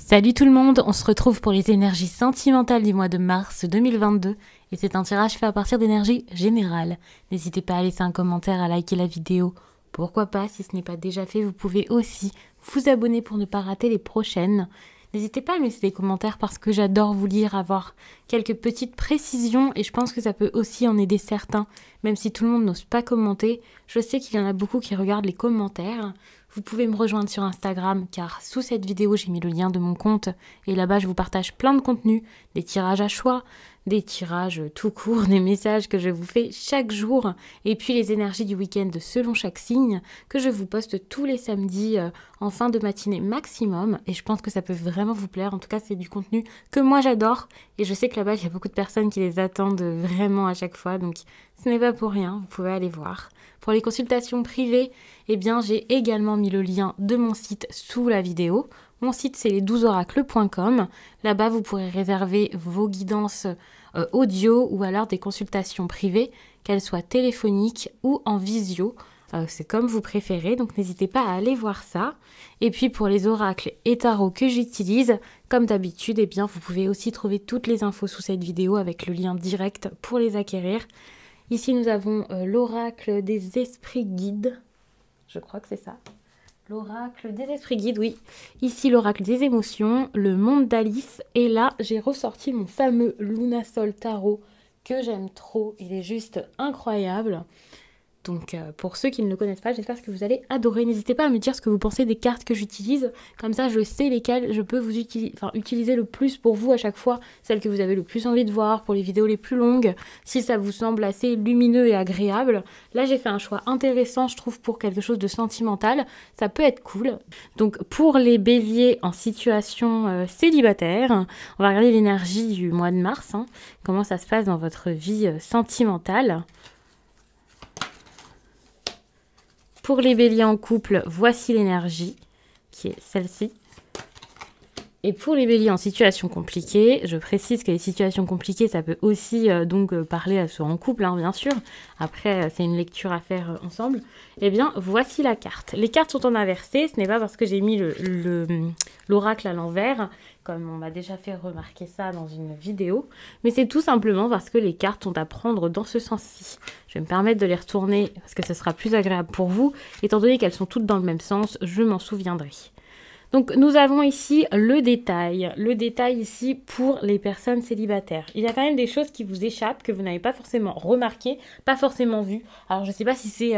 Salut tout le monde, on se retrouve pour les énergies sentimentales du mois de mars 2022 et c'est un tirage fait à partir d'énergie générale. N'hésitez pas à laisser un commentaire, à liker la vidéo. Pourquoi pas, si ce n'est pas déjà fait, vous pouvez aussi vous abonner pour ne pas rater les prochaines. N'hésitez pas à me laisser des commentaires parce que j'adore vous lire, avoir quelques petites précisions et je pense que ça peut aussi en aider certains. Même si tout le monde n'ose pas commenter, je sais qu'il y en a beaucoup qui regardent les commentaires. Vous pouvez me rejoindre sur Instagram car sous cette vidéo j'ai mis le lien de mon compte et là-bas je vous partage plein de contenus, des tirages à choix, des tirages tout court, des messages que je vous fais chaque jour et puis les énergies du week-end selon chaque signe que je vous poste tous les samedis en fin de matinée maximum et je pense que ça peut vraiment vous plaire. En tout cas c'est du contenu que moi j'adore et je sais que là-bas il y a beaucoup de personnes qui les attendent vraiment à chaque fois donc ce n'est pas pour rien, vous pouvez aller voir. Pour les consultations privées, eh bien, j'ai également mis le lien de mon site sous la vidéo. Mon site, c'est les12oracles.com. Là-bas, vous pourrez réserver vos guidances audio ou alors des consultations privées, qu'elles soient téléphoniques ou en visio. C'est comme vous préférez, donc n'hésitez pas à aller voir ça. Et puis pour les oracles et tarots que j'utilise, comme d'habitude, eh bien, vous pouvez aussi trouver toutes les infos sous cette vidéo avec le lien direct pour les acquérir. Ici, nous avons l'oracle des esprits guides. Je crois que c'est ça. L'oracle des esprits guides, oui. Ici, l'oracle des émotions, le monde d'Alice. Et là, j'ai ressorti mon fameux Lunasol Tarot que j'aime trop. Il est juste incroyable. Donc, pour ceux qui ne le connaissent pas, j'espère que vous allez adorer. N'hésitez pas à me dire ce que vous pensez des cartes que j'utilise. Comme ça, je sais lesquelles je peux vous utiliser le plus pour vous à chaque fois. Celles que vous avez le plus envie de voir pour les vidéos les plus longues. Si ça vous semble assez lumineux et agréable. Là, j'ai fait un choix intéressant, je trouve, pour quelque chose de sentimental. Ça peut être cool. Donc, pour les béliers en situation célibataire, on va regarder l'énergie du mois de mars. Comment ça se passe dans votre vie sentimentale. Pour les béliers en couple, voici l'énergie, qui est celle-ci. Et pour les béliers en situation compliquée, je précise que les situations compliquées, ça peut aussi parler à ceux en couple, bien sûr. Après, c'est une lecture à faire ensemble. Eh bien, voici la carte. Les cartes sont en inversé, ce n'est pas parce que j'ai mis l'oracle à l'envers, comme on m'a déjà fait remarquer ça dans une vidéo, mais c'est tout simplement parce que les cartes sont à prendre dans ce sens-ci. Je vais me permettre de les retourner parce que ce sera plus agréable pour vous. Étant donné qu'elles sont toutes dans le même sens, je m'en souviendrai. Donc nous avons ici le détail ici pour les personnes célibataires. Il y a quand même des choses qui vous échappent, que vous n'avez pas forcément remarqué, pas forcément vu. Alors je ne sais pas si c'est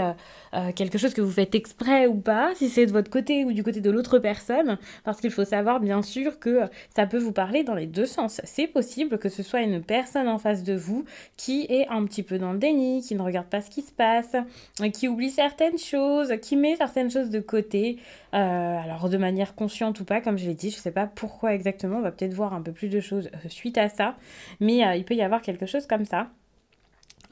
quelque chose que vous faites exprès ou pas, si c'est de votre côté ou du côté de l'autre personne, parce qu'il faut savoir bien sûr que ça peut vous parler dans les deux sens. C'est possible que ce soit une personne en face de vous qui est un petit peu dans le déni, qui ne regarde pas ce qui se passe, qui oublie certaines choses, qui met certaines choses de côté, alors de manière consciente ou pas, comme je l'ai dit, je ne sais pas pourquoi exactement, on va peut-être voir un peu plus de choses suite à ça, mais il peut y avoir quelque chose comme ça.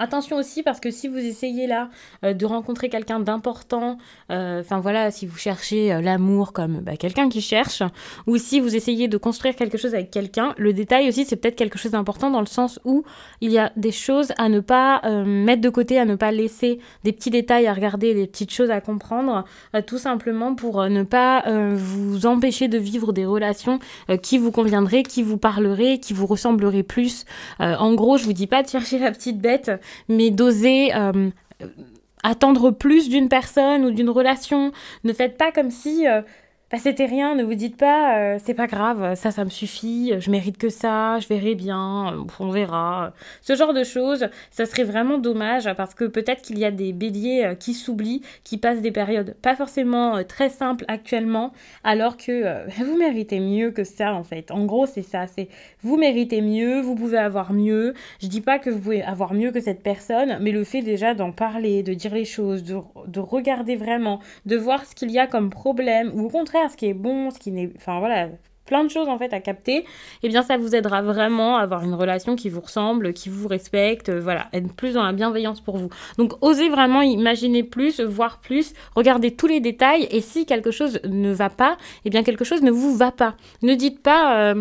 Attention aussi parce que si vous essayez là de rencontrer quelqu'un d'important, si vous cherchez l'amour comme quelqu'un qui cherche, ou si vous essayez de construire quelque chose avec quelqu'un, le détail aussi c'est peut-être quelque chose d'important dans le sens où il y a des choses à ne pas mettre de côté, à ne pas laisser, des petits détails à regarder, des petites choses à comprendre, tout simplement pour ne pas vous empêcher de vivre des relations qui vous conviendraient, qui vous parleraient, qui vous ressembleraient plus. En gros, je vous dis pas de chercher la petite bête, mais d'oser attendre plus d'une personne ou d'une relation. Ne faites pas comme si c'était rien, ne vous dites pas c'est pas grave, ça me suffit, je mérite que ça, je verrai bien, on verra. Ce genre de choses, ça serait vraiment dommage parce que peut-être qu'il y a des béliers qui s'oublient, qui passent des périodes pas forcément très simples actuellement, alors que vous méritez mieux que ça en fait. En gros, c'est ça, c'est vous méritez mieux, vous pouvez avoir mieux. Je dis pas que vous pouvez avoir mieux que cette personne, mais le fait déjà d'en parler, de dire les choses, de regarder vraiment, de voir ce qu'il y a comme problème, ou au contraire, ce qui est bon, ce qui n'est... plein de choses en fait à capter, eh bien ça vous aidera vraiment à avoir une relation qui vous ressemble, qui vous respecte, être plus dans la bienveillance pour vous. Donc osez vraiment imaginer plus, voir plus, regardez tous les détails et si quelque chose ne va pas, eh bien quelque chose ne vous va pas. Ne dites pas...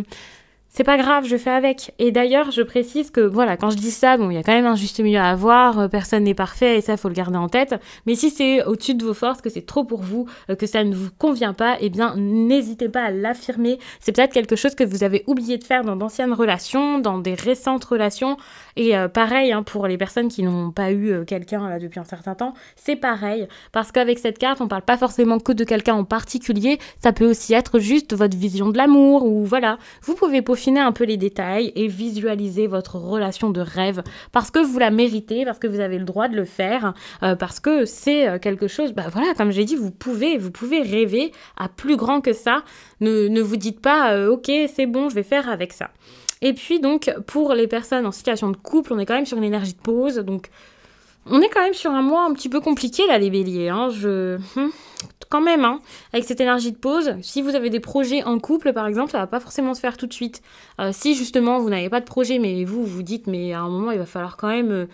c'est pas grave, je fais avec. Et d'ailleurs, je précise que, voilà, quand je dis ça, bon, il y a quand même un juste milieu à avoir, personne n'est parfait, et ça, faut le garder en tête. Mais si c'est au-dessus de vos forces, que c'est trop pour vous, que ça ne vous convient pas, eh bien, n'hésitez pas à l'affirmer. C'est peut-être quelque chose que vous avez oublié de faire dans d'anciennes relations, dans des récentes relations. Et pareil, hein, pour les personnes qui n'ont pas eu quelqu'un là, depuis un certain temps, c'est pareil. Parce qu'avec cette carte, on parle pas forcément que de quelqu'un en particulier, ça peut aussi être juste votre vision de l'amour, ou voilà. Vous pouvez peaufiner un peu les détails et visualiser votre relation de rêve parce que vous la méritez, parce que vous avez le droit de le faire, parce que c'est quelque chose, bah voilà, comme j'ai dit, vous pouvez rêver à plus grand que ça. Ne vous dites pas, ok, c'est bon, je vais faire avec ça. Et puis donc, pour les personnes en situation de couple, on est quand même sur une énergie de pause, donc on est quand même sur un mois un petit peu compliqué là, les béliers, hein, quand même, hein, avec cette énergie de pause, si vous avez des projets en couple, par exemple, ça va pas forcément se faire tout de suite. Si justement vous n'avez pas de projet, mais vous vous dites, mais à un moment il va falloir quand même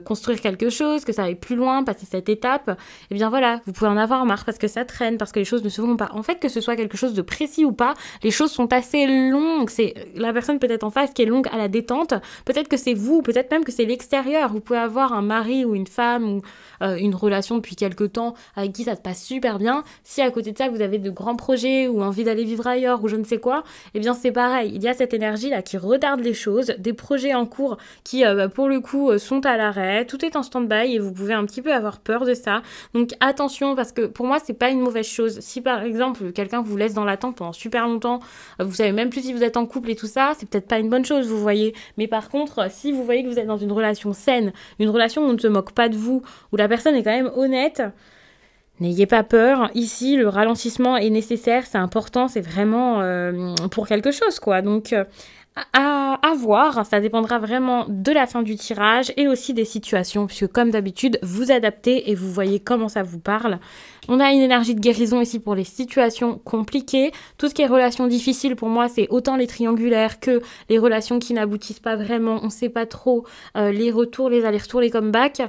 construire quelque chose, que ça aille plus loin, passer cette étape, eh bien voilà, vous pouvez en avoir marre parce que ça traîne, parce que les choses ne se font pas. En fait, que ce soit quelque chose de précis ou pas, les choses sont assez longues. C'est la personne peut-être en face qui est longue à la détente. Peut-être que c'est vous, peut-être même que c'est l'extérieur. Vous pouvez avoir un mari ou une femme ou une relation depuis quelque temps avec qui ça se passe super bien. Si à côté de ça vous avez de grands projets ou envie d'aller vivre ailleurs ou je ne sais quoi, eh bien c'est pareil, il y a cette énergie là qui retarde les choses, des projets en cours qui pour le coup sont à l'arrêt, tout est en stand-by et vous pouvez un petit peu avoir peur de ça. Donc attention, parce que pour moi c'est pas une mauvaise chose. Si par exemple quelqu'un vous laisse dans l'attente pendant super longtemps, vous savez même plus si vous êtes en couple et tout ça, c'est peut-être pas une bonne chose, vous voyez. Mais par contre, si vous voyez que vous êtes dans une relation saine, une relation où on ne se moque pas de vous, où la personne est quand même honnête, n'ayez pas peur, ici le ralentissement est nécessaire, c'est important, c'est vraiment pour quelque chose quoi. Donc à voir, ça dépendra vraiment de la fin du tirage et aussi des situations, puisque comme d'habitude, vous adaptez et vous voyez comment ça vous parle. On a une énergie de guérison ici pour les situations compliquées. Tout ce qui est relations difficiles, pour moi, c'est autant les triangulaires que les relations qui n'aboutissent pas vraiment, on ne sait pas trop, les retours, les allers-retours, les comebacks.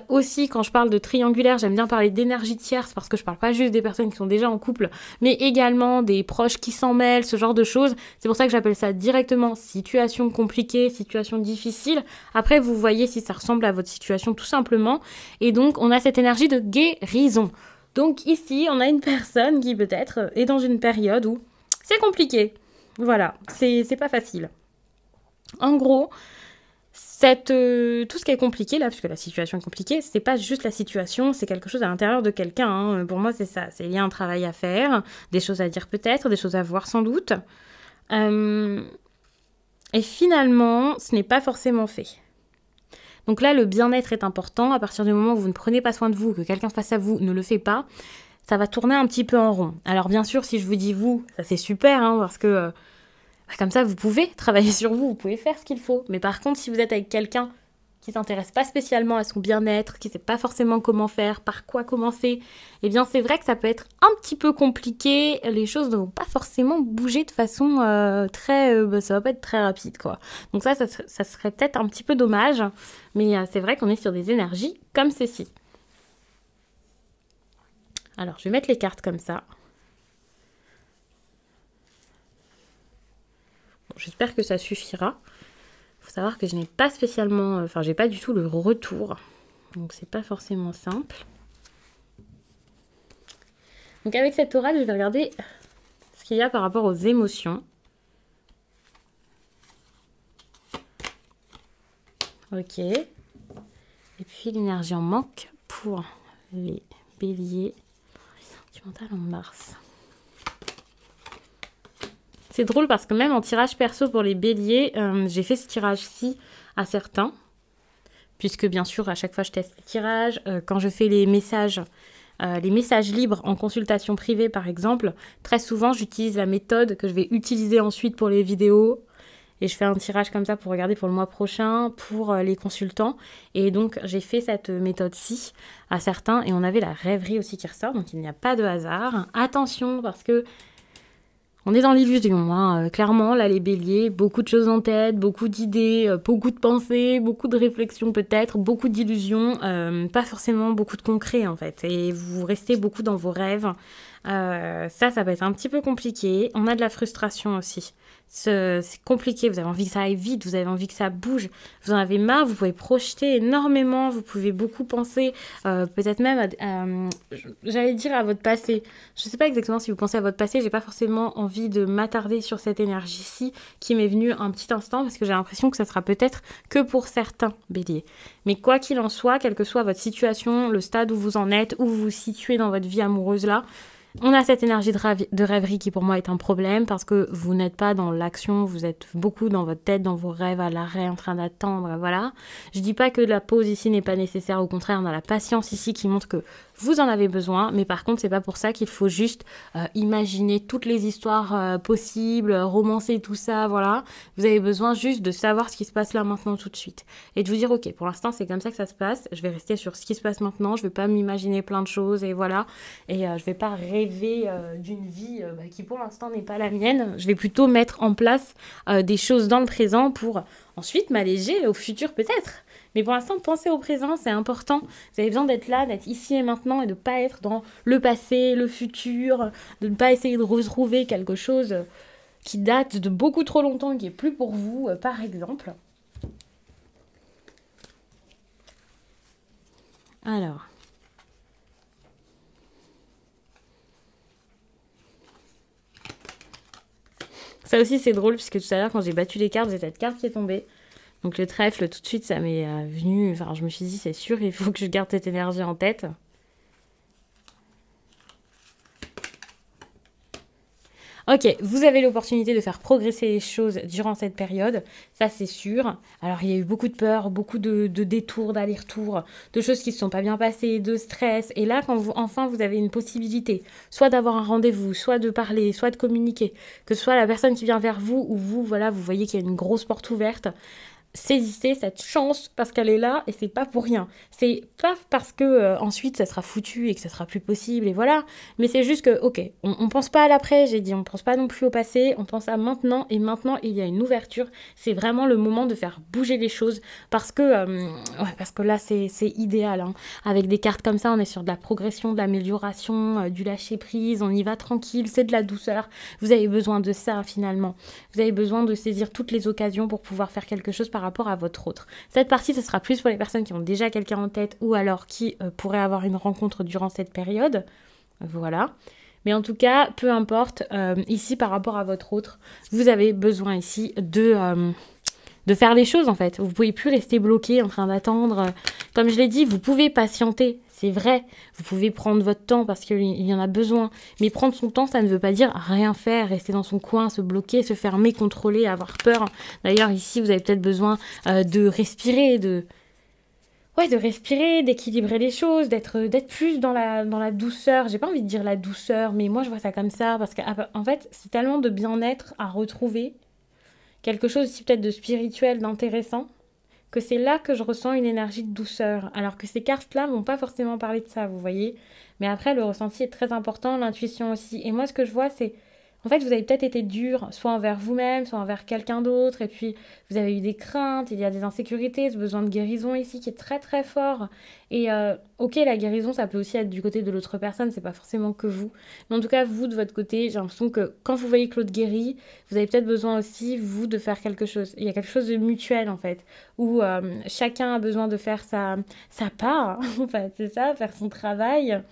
Aussi, quand je parle de triangulaire, j'aime bien parler d'énergie tierce, parce que je parle pas juste des personnes qui sont déjà en couple, mais également des proches qui s'en mêlent, ce genre de choses. C'est pour ça que j'appelle ça directement situation compliquée, situation difficile. Après, vous voyez si ça ressemble à votre situation tout simplement. Et donc, on a cette énergie de guérison. Donc ici, on a une personne qui peut-être est dans une période où c'est compliqué. Voilà, c'est pas facile. En gros, tout ce qui est compliqué là, puisque la situation est compliquée, c'est pas juste la situation, c'est quelque chose à l'intérieur de quelqu'un. Hein. Pour moi, c'est ça. Il y a un travail à faire, des choses à dire peut-être, des choses à voir sans doute. Et finalement, ce n'est pas forcément fait. Donc là, le bien-être est important. À partir du moment où vous ne prenez pas soin de vous, que quelqu'un face à vous ne le fait pas, ça va tourner un petit peu en rond. Alors bien sûr, si je vous dis vous, ça c'est super, hein, parce que comme ça, vous pouvez travailler sur vous, vous pouvez faire ce qu'il faut. Mais par contre, si vous êtes avec quelqu'un qui s'intéresse pas spécialement à son bien-être, qui sait pas forcément comment faire, par quoi commencer, eh bien c'est vrai que ça peut être un petit peu compliqué, les choses ne vont pas forcément bouger de façon ça va pas être très rapide quoi. Donc ça serait peut-être un petit peu dommage, mais c'est vrai qu'on est sur des énergies comme ceci. Alors je vais mettre les cartes comme ça. Bon, j'espère que ça suffira. Faut savoir que je n'ai pas spécialement, j'ai pas du tout le retour, donc c'est pas forcément simple. Donc avec cette orale, je vais regarder ce qu'il y a par rapport aux émotions. Ok. Et puis l'énergie en manque pour les béliers. Sentimental en mars. C'est drôle parce que même en tirage perso pour les béliers, j'ai fait ce tirage-ci à certains. Puisque bien sûr, à chaque fois, je teste les tirages. Quand je fais les messages libres en consultation privée, par exemple, très souvent, j'utilise la méthode que je vais utiliser ensuite pour les vidéos. Et je fais un tirage comme ça pour regarder pour le mois prochain, pour les consultants. Et donc, j'ai fait cette méthode-ci à certains. Et on avait la rêverie aussi qui ressort. Donc, il n'y a pas de hasard. Attention, parce que on est dans l'illusion, hein. Clairement, là, les béliers, beaucoup de choses en tête, beaucoup d'idées, beaucoup de pensées, beaucoup de réflexions peut-être, beaucoup d'illusions, pas forcément beaucoup de concret en fait. Et vous restez beaucoup dans vos rêves. Ça peut être un petit peu compliqué. On a de la frustration aussi. C'est compliqué, vous avez envie que ça aille vite, vous avez envie que ça bouge, vous en avez marre, vous pouvez projeter énormément, vous pouvez beaucoup penser, peut-être même j'allais dire à votre passé. Je ne sais pas exactement si vous pensez à votre passé, j'ai pas forcément envie de m'attarder sur cette énergie-ci qui m'est venue un petit instant parce que j'ai l'impression que ça sera peut-être que pour certains béliers. Mais quoi qu'il en soit, quelle que soit votre situation, le stade où vous en êtes, où vous vous situez dans votre vie amoureuse là, on a cette énergie de rêverie qui pour moi est un problème parce que vous n'êtes pas dans l'action, vous êtes beaucoup dans votre tête, dans vos rêves à l'arrêt en train d'attendre, voilà. Je dis pas que la pause ici n'est pas nécessaire, au contraire on a la patience ici qui montre que vous en avez besoin, mais par contre c'est pas pour ça qu'il faut juste imaginer toutes les histoires possibles, romancer tout ça, voilà. Vous avez besoin juste de savoir ce qui se passe là maintenant tout de suite et de vous dire ok pour l'instant c'est comme ça que ça se passe, je vais rester sur ce qui se passe maintenant, je vais pas m'imaginer plein de choses et voilà et je vais pas rêver d'une vie qui pour l'instant n'est pas la mienne, je vais plutôt mettre en place des choses dans le présent pour ensuite m'alléger au futur peut-être. Mais pour l'instant, pensez au présent, c'est important. Vous avez besoin d'être là, d'être ici et maintenant et de ne pas être dans le passé, le futur, de ne pas essayer de retrouver quelque chose qui date de beaucoup trop longtemps, qui est plus pour vous, par exemple. Alors. Ça aussi, c'est drôle, puisque tout à l'heure, quand j'ai battu les cartes, j'ai cette carte qui est tombée. Donc le trèfle, tout de suite, ça m'est venu... Enfin, je me suis dit, c'est sûr, il faut que je garde cette énergie en tête. Ok, vous avez l'opportunité de faire progresser les choses durant cette période, ça c'est sûr. Alors il y a eu beaucoup de peur, beaucoup de détours, d'allers-retours, de choses qui ne se sont pas bien passées, de stress. Et là, quand vous avez une possibilité, soit d'avoir un rendez-vous, soit de parler, soit de communiquer, que ce soit la personne qui vient vers vous ou vous, voilà, vous voyez qu'il y a une grosse porte ouverte, saisissez cette chance parce qu'elle est là et c'est pas pour rien. C'est pas parce que ensuite ça sera foutu et que ça sera plus possible et voilà, mais c'est juste que ok, on pense pas à l'après, j'ai dit, on pense pas non plus au passé, on pense à maintenant et maintenant il y a une ouverture. C'est vraiment le moment de faire bouger les choses parce que là c'est idéal hein. Avec des cartes comme ça, on est sur de la progression, de l'amélioration, du lâcher prise, on y va tranquille, c'est de la douceur. Vous avez besoin de ça finalement. Vous avez besoin de saisir toutes les occasions pour pouvoir faire quelque chose par rapport à votre autre. Cette partie, ce sera plus pour les personnes qui ont déjà quelqu'un en tête ou alors qui pourraient avoir une rencontre durant cette période. Voilà. Mais en tout cas, peu importe, ici par rapport à votre autre, vous avez besoin ici de faire les choses en fait. Vous pouvez plus rester bloqué en train d'attendre. Comme je l'ai dit, vous pouvez patienter, c'est vrai. Vous pouvez prendre votre temps parce qu'il y en a besoin. Mais prendre son temps, ça ne veut pas dire rien faire, rester dans son coin, se bloquer, se fermer, contrôler, avoir peur. D'ailleurs, ici, vous avez peut-être besoin de respirer, de respirer, d'équilibrer les choses, d'être plus dans la douceur. J'ai pas envie de dire la douceur, mais moi je vois ça comme ça parce qu'en fait, c'est tellement de bien-être à retrouver. Quelque chose aussi peut-être de spirituel, d'intéressant, que c'est là que je ressens une énergie de douceur. Alors que ces cartes-là vont pas forcément parler de ça, vous voyez. Mais après, le ressenti est très important, l'intuition aussi. Et moi, ce que je vois, c'est... En fait, vous avez peut-être été dur, soit envers vous-même, soit envers quelqu'un d'autre, et puis vous avez eu des craintes, il y a des insécurités, ce besoin de guérison ici qui est très très fort. Et ok, la guérison, ça peut aussi être du côté de l'autre personne, c'est pas forcément que vous. Mais en tout cas, vous, de votre côté, j'ai l'impression que quand vous voyez que l'autre guérit, vous avez peut-être besoin aussi, vous, de faire quelque chose. Il y a quelque chose de mutuel, en fait, où chacun a besoin de faire sa part, en fait, c'est ça, faire son travail.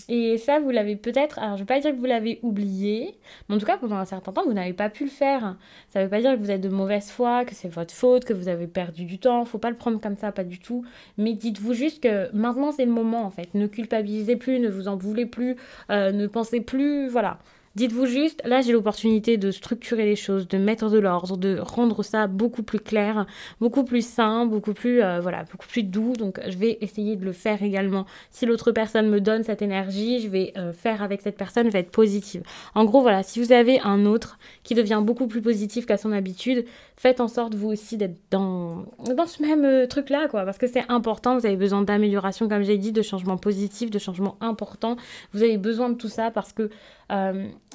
Et ça, vous l'avez peut-être... Alors, je ne vais pas dire que vous l'avez oublié, mais en tout cas, pendant un certain temps, vous n'avez pas pu le faire. Ça ne veut pas dire que vous êtes de mauvaise foi, que c'est votre faute, que vous avez perdu du temps. Il ne faut pas le prendre comme ça, pas du tout. Mais dites-vous juste que maintenant, c'est le moment, en fait. Ne culpabilisez plus, ne vous en voulez plus, ne pensez plus... Voilà. Dites-vous juste, là j'ai l'opportunité de structurer les choses, de mettre de l'ordre, de rendre ça beaucoup plus clair, beaucoup plus sain, beaucoup plus beaucoup plus doux. Donc je vais essayer de le faire également. Si l'autre personne me donne cette énergie, je vais faire avec cette personne, je vais être positive. En gros voilà, si vous avez un autre qui devient beaucoup plus positif qu'à son habitude, faites en sorte vous aussi d'être dans ce même truc-là, quoi, parce que c'est important, vous avez besoin d'amélioration, comme j'ai dit, de changements positifs, de changements importants. Vous avez besoin de tout ça parce que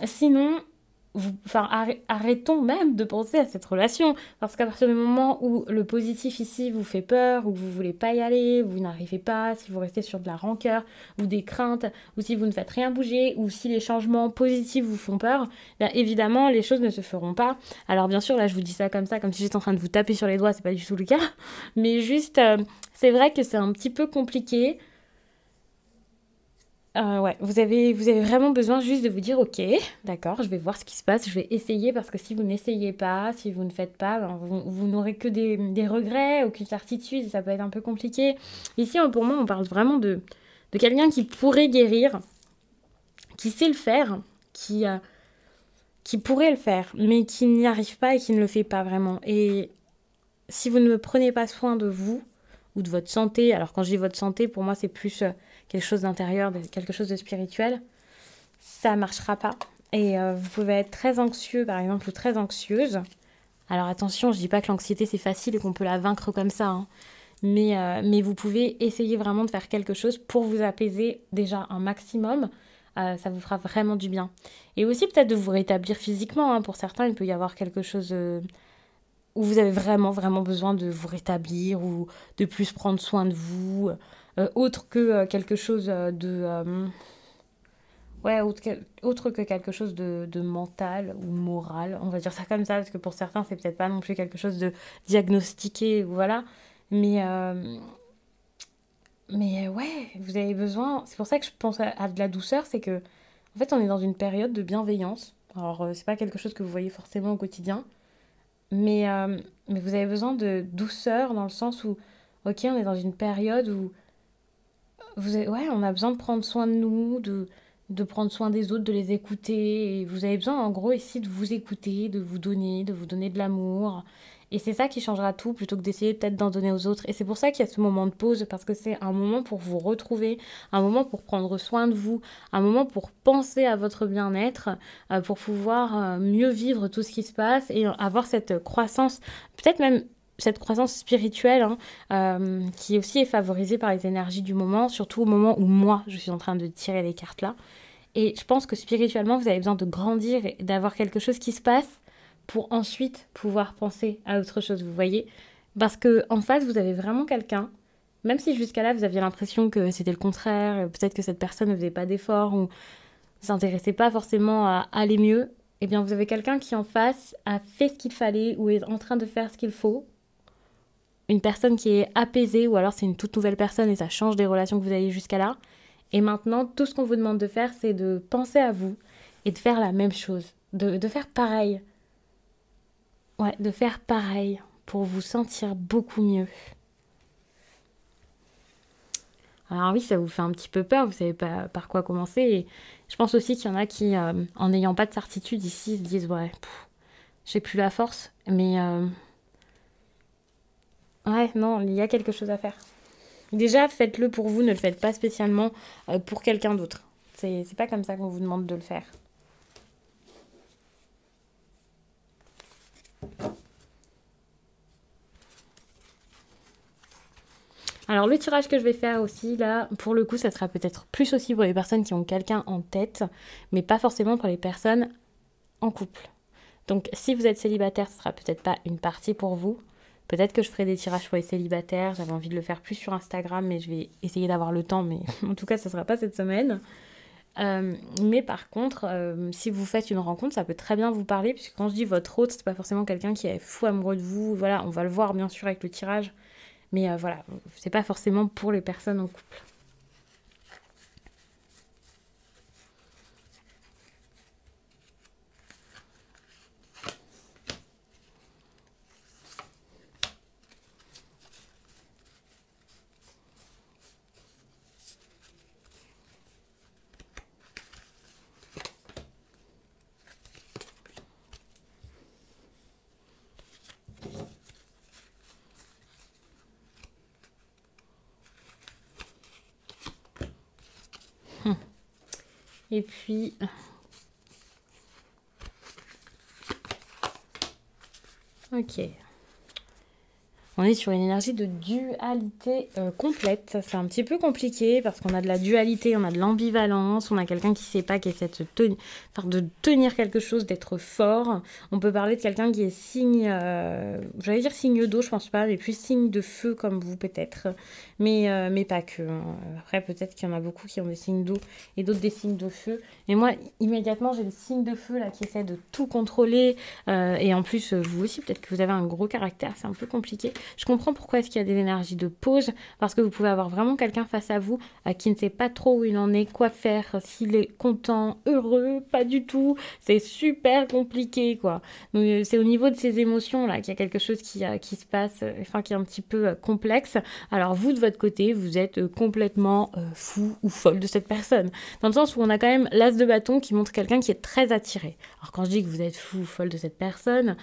sinon, enfin, arrêtons même de penser à cette relation. Parce qu'à partir du moment où le positif ici vous fait peur, ou que vous voulez pas y aller, vous n'arrivez pas, si vous restez sur de la rancœur, ou des craintes, ou si vous ne faites rien bouger, ou si les changements positifs vous font peur, bien évidemment, les choses ne se feront pas. Alors bien sûr, là, je vous dis ça comme si j'étais en train de vous taper sur les doigts, c'est pas du tout le cas. Mais juste, c'est vrai que c'est un petit peu compliqué. Ouais, vous avez vraiment besoin juste de vous dire, ok, d'accord, je vais voir ce qui se passe, je vais essayer, parce que si vous n'essayez pas, si vous ne faites pas, ben, vous n'aurez que des regrets, aucune certitude, ça peut être un peu compliqué. Ici, pour moi, on parle vraiment de quelqu'un qui pourrait guérir, qui sait le faire, qui pourrait le faire, mais qui n'y arrive pas et qui ne le fait pas vraiment. Et si vous ne prenez pas soin de vous, ou de votre santé, alors quand je dis votre santé, pour moi, c'est plus quelque chose d'intérieur, quelque chose de spirituel, ça ne marchera pas. Et vous pouvez être très anxieux, par exemple, ou très anxieuse. Alors attention, je ne dis pas que l'anxiété, c'est facile et qu'on peut la vaincre comme ça, hein. Mais vous pouvez essayer vraiment de faire quelque chose pour vous apaiser déjà un maximum. Ça vous fera vraiment du bien. Et aussi peut-être de vous rétablir physiquement, hein. Pour certains, il peut y avoir quelque chose où vous avez vraiment, vraiment besoin de vous rétablir ou de plus prendre soin de vous, autre que quelque chose ouais, autre que quelque chose de mental ou moral, on va dire ça comme ça, parce que pour certains, c'est peut-être pas non plus quelque chose de diagnostiqué, voilà. Mais, euh, mais ouais, vous avez besoin. C'est pour ça que je pense à de la douceur, c'est que, en fait, on est dans une période de bienveillance. Alors, c'est pas quelque chose que vous voyez forcément au quotidien, mais, euh, mais vous avez besoin de douceur dans le sens où, ok, on est dans une période où ouais, on a besoin de prendre soin de nous, de prendre soin des autres, de les écouter. Et vous avez besoin, en gros, ici, de vous écouter, de vous donner de l'amour. Et c'est ça qui changera tout, plutôt que d'essayer peut-être d'en donner aux autres. Et c'est pour ça qu'il y a ce moment de pause, parce que c'est un moment pour vous retrouver, un moment pour prendre soin de vous, un moment pour penser à votre bien-être, pour pouvoir mieux vivre tout ce qui se passe et avoir cette croissance, peut-être même cette croissance spirituelle, hein, qui aussi est favorisée par les énergies du moment, surtout au moment où moi, je suis en train de tirer les cartes là. Et je pense que spirituellement, vous avez besoin de grandir et d'avoir quelque chose qui se passe pour ensuite pouvoir penser à autre chose, vous voyez. Parce que en face, vous avez vraiment quelqu'un, même si jusqu'à là, vous aviez l'impression que c'était le contraire, peut-être que cette personne ne faisait pas d'efforts ou ne s'intéressait pas forcément à aller mieux, eh bien, vous avez quelqu'un qui en face a fait ce qu'il fallait ou est en train de faire ce qu'il faut, une personne qui est apaisée, ou alors c'est une toute nouvelle personne et ça change des relations que vous avez jusqu'à là. Et maintenant, tout ce qu'on vous demande de faire, c'est de penser à vous et de faire la même chose, de faire pareil. Ouais, de faire pareil pour vous sentir beaucoup mieux. Alors oui, ça vous fait un petit peu peur, vous savez pas par quoi commencer. Et je pense aussi qu'il y en a qui, en n'ayant pas de certitude ici, se disent ouais, j'ai plus la force. Mais ouais, non, il y a quelque chose à faire. Déjà, faites-le pour vous, ne le faites pas spécialement pour quelqu'un d'autre. C'est pas comme ça qu'on vous demande de le faire. Alors le tirage que je vais faire aussi là, pour le coup, ça sera peut-être plus aussi pour les personnes qui ont quelqu'un en tête, mais pas forcément pour les personnes en couple. Donc si vous êtes célibataire, ce sera peut-être pas une partie pour vous. Peut-être que je ferai des tirages pour les célibataires. J'avais envie de le faire plus sur Instagram, mais je vais essayer d'avoir le temps. Mais en tout cas, ça ne sera pas cette semaine. Mais par contre, si vous faites une rencontre, ça peut très bien vous parler. Puisque quand je dis votre hôte, c'est pas forcément quelqu'un qui est fou amoureux de vous. Voilà, on va le voir bien sûr avec le tirage. Mais voilà, c'est pas forcément pour les personnes en couple. Et puis, ok. On est sur une énergie de dualité complète. Ça, c'est un petit peu compliqué parce qu'on a de la dualité, on a de l'ambivalence, on a quelqu'un qui ne sait pas, qui essaie de tenir quelque chose, d'être fort. On peut parler de quelqu'un qui est signe, j'allais dire signe d'eau, je pense pas, mais plus signe de feu comme vous peut-être. Mais pas que. Après, peut-être qu'il y en a beaucoup qui ont des signes d'eau et d'autres des signes de feu. Mais moi, immédiatement, j'ai le signe de feu là qui essaie de tout contrôler. Et en plus, vous aussi, peut-être que vous avez un gros caractère, c'est un peu compliqué. Je comprends pourquoi est-ce qu'il y a des énergies de pause, parce que vous pouvez avoir vraiment quelqu'un face à vous qui ne sait pas trop où il en est, quoi faire, s'il est content, heureux, pas du tout. C'est super compliqué, quoi. Donc, c'est au niveau de ces émotions-là qu'il y a quelque chose qui se passe, qui est un petit peu complexe. Alors, vous, de votre côté, vous êtes complètement fou ou folle de cette personne. Dans le sens où on a quand même l'as de bâton qui montre quelqu'un qui est très attiré. Alors, quand je dis que vous êtes fou ou folle de cette personne,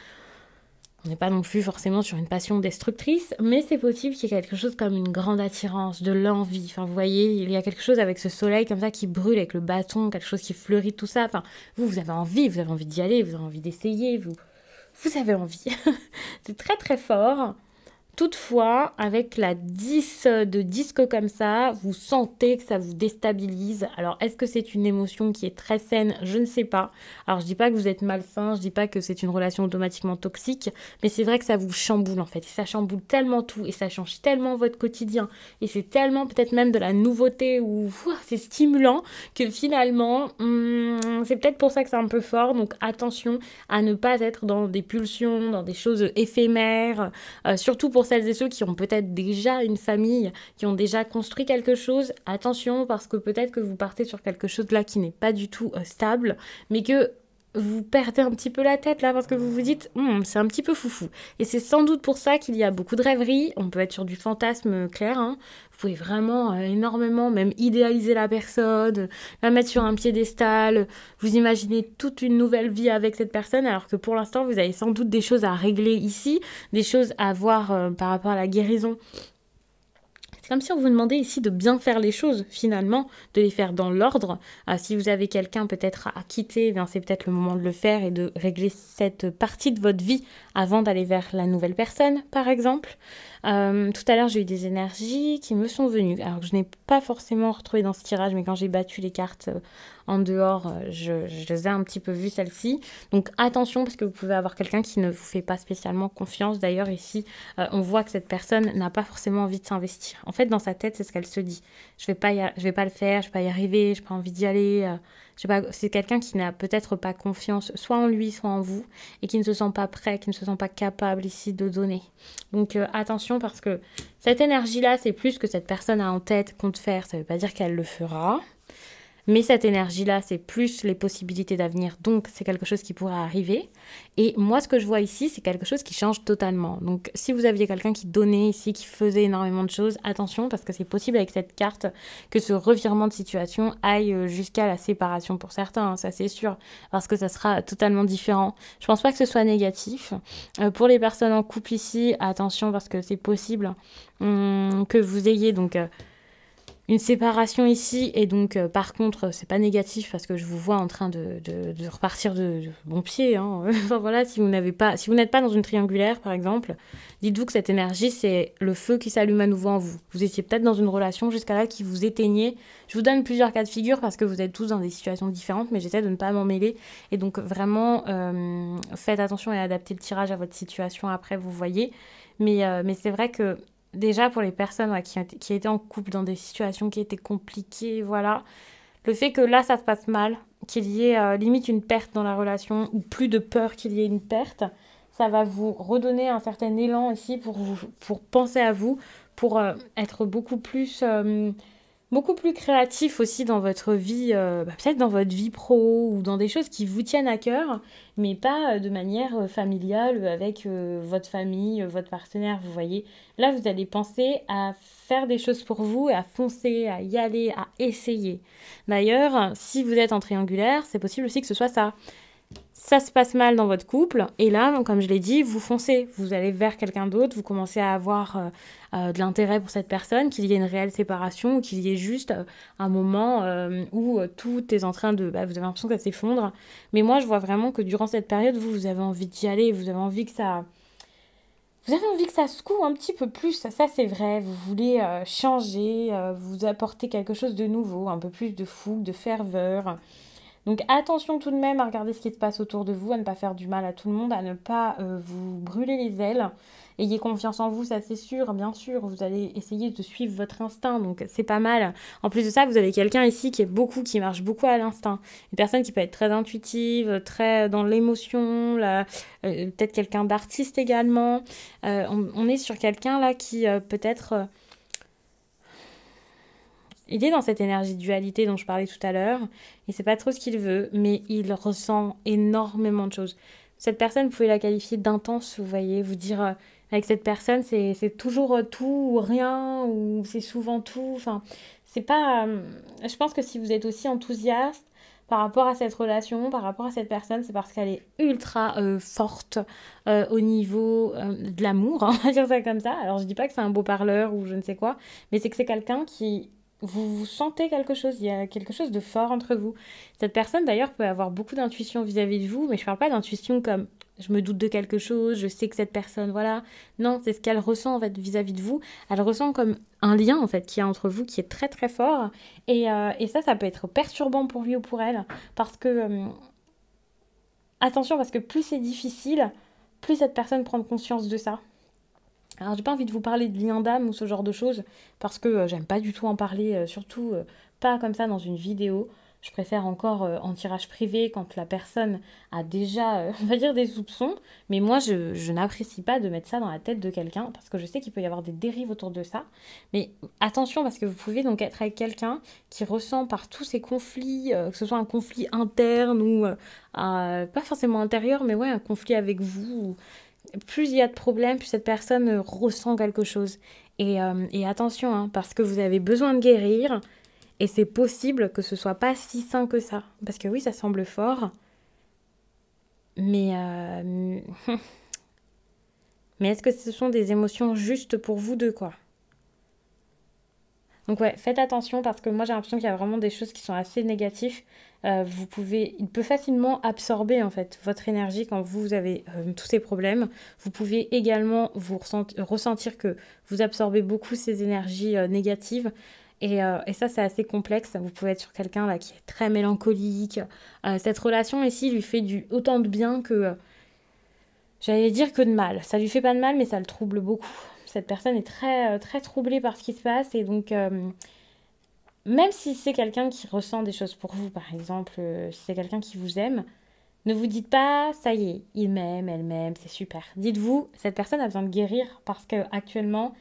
on n'est pas non plus forcément sur une passion destructrice, mais c'est possible qu'il y ait quelque chose comme une grande attirance, de l'envie. Enfin, vous voyez, il y a quelque chose avec ce soleil comme ça qui brûle avec le bâton, quelque chose qui fleurit, tout ça. Enfin, vous avez envie d'y aller, vous avez envie d'essayer, vous avez envie. C'est très très fort. Toutefois, avec la 10 de disque comme ça, vous sentez que ça vous déstabilise. Alors, est-ce que c'est une émotion qui est très saine? Je ne sais pas. Alors, je dis pas que vous êtes malsain, je dis pas que c'est une relation automatiquement toxique, mais c'est vrai que ça vous chamboule en fait. Et ça chamboule tellement tout, et ça change tellement votre quotidien, et c'est tellement peut-être même de la nouveauté, ou c'est stimulant, que finalement, c'est peut-être pour ça que c'est un peu fort. Donc, attention à ne pas être dans des pulsions, dans des choses éphémères, surtout pour celles et ceux qui ont peut-être déjà une famille, qui ont déjà construit quelque chose, attention parce que peut-être que vous partez sur quelque chose là qui n'est pas du tout stable, mais que vous perdez un petit peu la tête là parce que vous vous dites c'est un petit peu foufou. Et c'est sans doute pour ça qu'il y a beaucoup de rêveries, on peut être sur du fantasme clair, hein. Vous pouvez vraiment énormément même idéaliser la personne, la mettre sur un piédestal, vous imaginez toute une nouvelle vie avec cette personne alors que pour l'instant vous avez sans doute des choses à régler ici, des choses à voir par rapport à la guérison. C'est comme si on vous demandait ici de bien faire les choses, finalement, de les faire dans l'ordre. Si vous avez quelqu'un peut-être à quitter, eh bien c'est peut-être le moment de le faire et de régler cette partie de votre vie avant d'aller vers la nouvelle personne, par exemple. Tout à l'heure, j'ai eu des énergies qui me sont venues. Alors que je n'ai pas forcément retrouvé dans ce tirage, mais quand j'ai battu les cartes en dehors, je les ai un petit peu vues, celles-ci. Donc attention, parce que vous pouvez avoir quelqu'un qui ne vous fait pas spécialement confiance. D'ailleurs, ici, on voit que cette personne n'a pas forcément envie de s'investir. En fait, dans sa tête, c'est ce qu'elle se dit. Je vais pas le faire, je vais pas y arriver, je n'ai pas envie d'y aller. C'est quelqu'un qui n'a peut-être pas confiance, soit en lui, soit en vous, et qui ne se sent pas prêt, qui ne se sent pas capable ici de donner. Donc attention, parce que cette énergie-là, c'est plus que cette personne a en tête, compte faire. Ça ne veut pas dire qu'elle le fera. Mais cette énergie-là, c'est plus les possibilités d'avenir. Donc, c'est quelque chose qui pourrait arriver. Et moi, ce que je vois ici, c'est quelque chose qui change totalement. Donc, si vous aviez quelqu'un qui donnait ici, qui faisait énormément de choses, attention, parce que c'est possible avec cette carte que ce revirement de situation aille jusqu'à la séparation pour certains, hein, ça c'est sûr, parce que ça sera totalement différent. Je pense pas que ce soit négatif. Pour les personnes en couple ici, attention, parce que c'est possible que vous ayez donc... une séparation ici, et donc par contre c'est pas négatif parce que je vous vois en train de repartir de bon pied, hein. Enfin voilà, si vous n'êtes pas dans une triangulaire par exemple, dites-vous que cette énergie c'est le feu qui s'allume à nouveau en vous. Vous étiez peut-être dans une relation jusqu'à là qui vous éteignait. Je vous donne plusieurs cas de figure parce que vous êtes tous dans des situations différentes, mais j'essaie de ne pas m'en mêler, et donc vraiment faites attention et adaptez le tirage à votre situation après, vous voyez, mais c'est vrai que déjà, pour les personnes qui étaient en couple dans des situations qui étaient compliquées, voilà, le fait que là, ça se passe mal, qu'il y ait limite une perte dans la relation, ou plus de peur qu'il y ait une perte, ça va vous redonner un certain élan ici pour penser à vous, pour être beaucoup plus créatif aussi dans votre vie, peut-être dans votre vie pro ou dans des choses qui vous tiennent à cœur, mais pas de manière familiale avec votre famille, votre partenaire, vous voyez. Là, vous allez penser à faire des choses pour vous, à foncer, à y aller, à essayer. D'ailleurs, si vous êtes en triangulaire, c'est possible aussi que ce soit ça. Ça se passe mal dans votre couple, et là, comme je l'ai dit, vous foncez, vous allez vers quelqu'un d'autre, vous commencez à avoir de l'intérêt pour cette personne, qu'il y ait une réelle séparation, ou qu'il y ait juste un moment où tout est en train de... vous avez l'impression que ça s'effondre. Mais moi, je vois vraiment que durant cette période, vous avez envie d'y aller, vous avez envie que ça Vous avez envie que ça secoue un petit peu plus, ça c'est vrai. Vous voulez changer, vous apporter quelque chose de nouveau, un peu plus de fougue, de ferveur. Donc attention tout de même à regarder ce qui se passe autour de vous, à ne pas faire du mal à tout le monde, à ne pas vous brûler les ailes. Ayez confiance en vous, ça c'est sûr, bien sûr. Vous allez essayer de suivre votre instinct, donc c'est pas mal. En plus de ça, vous avez quelqu'un ici qui marche beaucoup à l'instinct. Une personne qui peut être très intuitive, très dans l'émotion, peut-être quelqu'un d'artiste également. On est sur quelqu'un là qui peut-être... il est dans cette énergie de dualité dont je parlais tout à l'heure. Il ne sait pas trop ce qu'il veut, mais il ressent énormément de choses. Cette personne, vous pouvez la qualifier d'intense, vous voyez, vous dire avec cette personne, c'est toujours tout ou rien, ou c'est souvent tout. Enfin, c'est pas. Je pense que si vous êtes aussi enthousiaste par rapport à cette relation, par rapport à cette personne, c'est parce qu'elle est ultra forte au niveau de l'amour, on va dire ça comme ça. Alors, je dis pas que c'est un beau parleur ou je ne sais quoi, mais c'est que c'est quelqu'un qui vous sentez quelque chose, il y a quelque chose de fort entre vous. Cette personne d'ailleurs peut avoir beaucoup d'intuition vis-à-vis de vous, mais je parle pas d'intuition comme je me doute de quelque chose, je sais que cette personne, voilà. Non, c'est ce qu'elle ressent en fait vis-à-vis de vous. Elle ressent comme un lien en fait qui est entre vous, qui est très très fort. Et ça peut être perturbant pour lui ou pour elle, parce que attention, parce que plus c'est difficile, plus cette personne prend conscience de ça. Alors, j'ai pas envie de vous parler de lien d'âme ou ce genre de choses, parce que j'aime pas du tout en parler, surtout pas comme ça dans une vidéo. Je préfère encore en tirage privé quand la personne a déjà, on va dire, des soupçons. Mais moi, je n'apprécie pas de mettre ça dans la tête de quelqu'un, parce que je sais qu'il peut y avoir des dérives autour de ça. Mais attention, parce que vous pouvez donc être avec quelqu'un qui ressent par tous ces conflits, que ce soit un conflit interne ou pas forcément intérieur, mais ouais, un conflit avec vous, plus il y a de problèmes, plus cette personne ressent quelque chose. Et attention, hein, parce que vous avez besoin de guérir, et c'est possible que ce soit pas si sain que ça. Parce que oui, ça semble fort, mais, mais est-ce que ce sont des émotions justes pour vous deux, quoi? Donc ouais, faites attention parce que moi j'ai l'impression qu'il y a vraiment des choses qui sont assez négatives. Il peut facilement absorber en fait votre énergie quand vous avez tous ces problèmes. Vous pouvez également ressentir que vous absorbez beaucoup ces énergies négatives. Et ça, c'est assez complexe. Vous pouvez être sur quelqu'un là qui est très mélancolique. Cette relation ici lui fait autant de bien que, j'allais dire que de mal. Ça lui fait pas de mal, mais ça le trouble beaucoup. Cette personne est très, très troublée par ce qui se passe. Et donc, même si c'est quelqu'un qui ressent des choses pour vous, par exemple, si c'est quelqu'un qui vous aime, ne vous dites pas, ça y est, il m'aime, elle m'aime, c'est super. Dites-vous, cette personne a besoin de guérir parce qu'actuellement,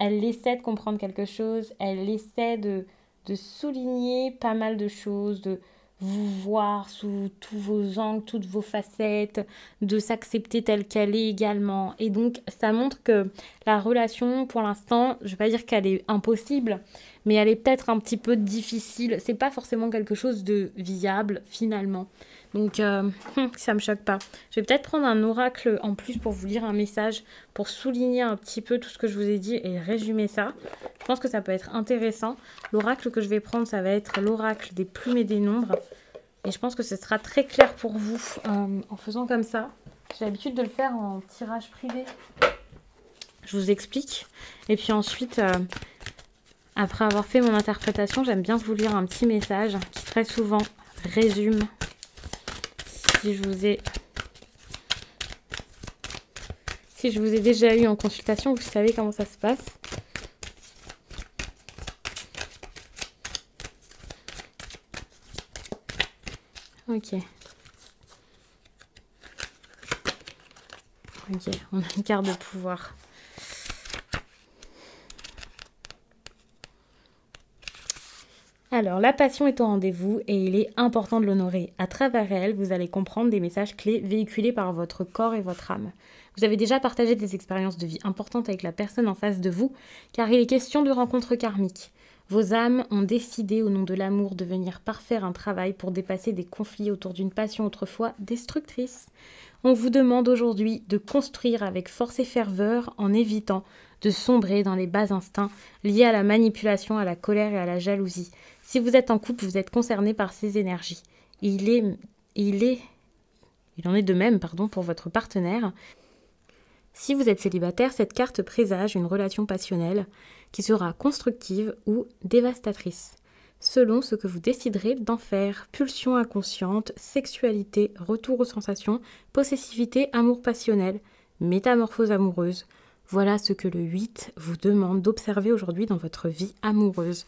elle essaie de comprendre quelque chose, elle essaie de souligner pas mal de choses, de vous voir sous tous vos angles, toutes vos facettes, de s'accepter telle qu'elle est également. Et donc, ça montre que la relation, pour l'instant, je ne vais pas dire qu'elle est impossible, mais elle est peut-être un petit peu difficile. C'est pas forcément quelque chose de viable, finalement. Donc, ça me choque pas. Je vais peut-être prendre un oracle en plus pour vous lire un message, pour souligner un petit peu tout ce que je vous ai dit et résumer ça. Je pense que ça peut être intéressant. L'oracle que je vais prendre, ça va être l'oracle des plumes et des nombres. Et je pense que ce sera très clair pour vous en faisant comme ça. J'ai l'habitude de le faire en tirage privé. Je vous explique. Et puis ensuite, après avoir fait mon interprétation, j'aime bien vous lire un petit message qui très souvent résume. Si je vous ai déjà eu en consultation, vous savez comment ça se passe. Ok. Ok, on a une carte de pouvoir. Alors, la passion est au rendez-vous et il est important de l'honorer. À travers elle, vous allez comprendre des messages clés véhiculés par votre corps et votre âme. Vous avez déjà partagé des expériences de vie importantes avec la personne en face de vous, car il est question de rencontres karmiques. Vos âmes ont décidé, au nom de l'amour, de venir parfaire un travail pour dépasser des conflits autour d'une passion autrefois destructrice. On vous demande aujourd'hui de construire avec force et ferveur en évitant de sombrer dans les bas instincts liés à la manipulation, à la colère et à la jalousie. Si vous êtes en couple, vous êtes concerné par ces énergies. Il en est de même, pour votre partenaire. Si vous êtes célibataire, cette carte présage une relation passionnelle qui sera constructive ou dévastatrice, selon ce que vous déciderez d'en faire. Pulsion inconsciente, sexualité, retour aux sensations, possessivité, amour passionnel, métamorphose amoureuse. Voilà ce que le 8 vous demande d'observer aujourd'hui dans votre vie amoureuse.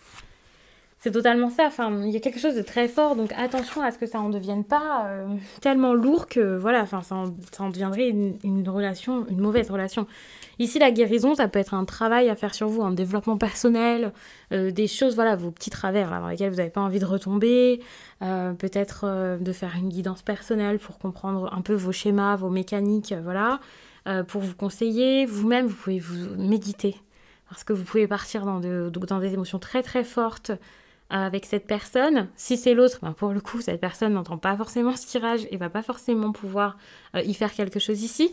C'est totalement ça, enfin, il y a quelque chose de très fort, donc attention à ce que ça en devienne pas tellement lourd que, voilà, enfin, ça en deviendrait une relation, une mauvaise relation. Ici, la guérison, ça peut être un travail à faire sur vous, un développement personnel, des choses, voilà, vos petits travers là, dans lesquels vous n'avez pas envie de retomber, peut-être de faire une guidance personnelle pour comprendre un peu vos schémas, vos mécaniques, voilà, pour vous conseiller. Vous-même, vous pouvez vous méditer, parce que vous pouvez partir dans des émotions très très fortes, avec cette personne. Si c'est l'autre, ben pour le coup, cette personne n'entend pas forcément ce tirage et va pas forcément pouvoir y faire quelque chose ici.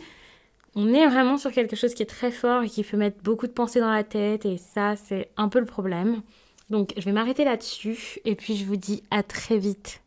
On est vraiment sur quelque chose qui est très fort et qui peut mettre beaucoup de pensées dans la tête et ça, c'est un peu le problème. Donc, je vais m'arrêter là-dessus et puis je vous dis à très vite.